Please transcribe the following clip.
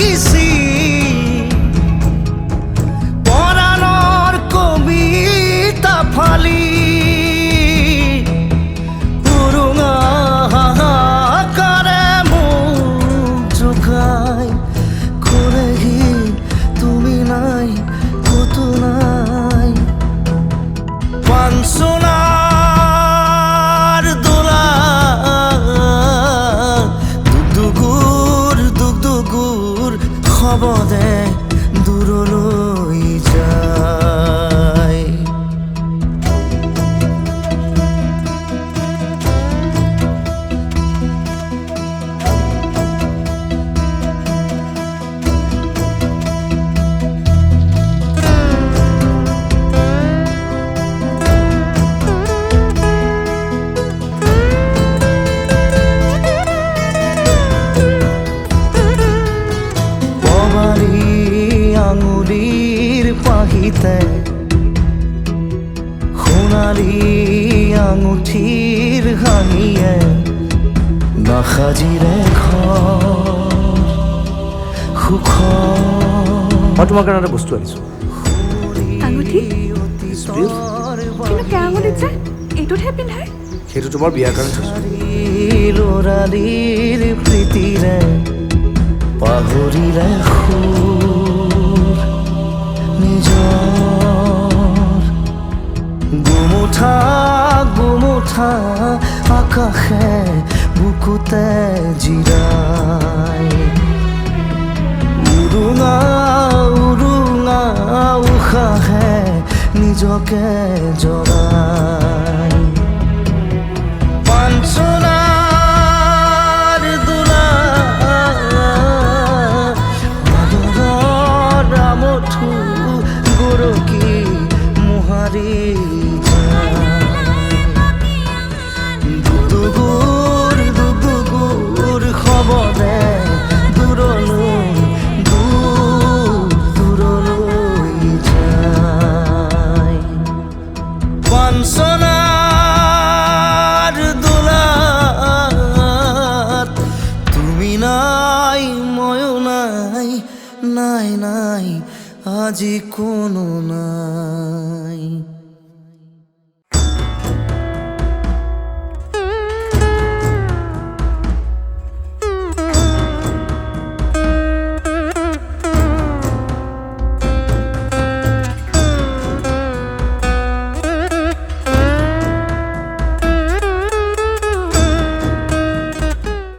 ৰাখিছি পৰাণৰ কবিতা ফালি উৰুঙা হাহাকাৰে মোক জোকাই কৰেহি তুমি নাই কতো নাই পাঞ্চনাৰ দোলা দুগুৰ খবদে দূৰলৈ যায় আঙুলিৰ পাহিতে সোণালী আঙুঠিৰ হাঁহিয়ে নাসাজিৰে সুখ মই তোমাৰ কাৰণে এটা বস্তু আনিছো আঙুঠি কিন্তু আঙুলিত যে এইটোতহে পিন্ধাই সেইটো তোমাৰ বিয়াৰ কাৰণে থৈছো ল'ৰালিৰ প্ৰীতিৰে পাহৰিলে গুমুঠা আকাশে বুকুতে জিৰাই উৰুঙা উশাহে নিজকে জনাই পাঞ্চনাৰ দোলা ৰামঠু গৰকী মোহাৰি দুগুৰ খবৰে দূৰলৈ যায় পাঞ্চনাৰ দোলাত তুমি নাই ময়ো নাই নাই নাই আজি কোনো নাই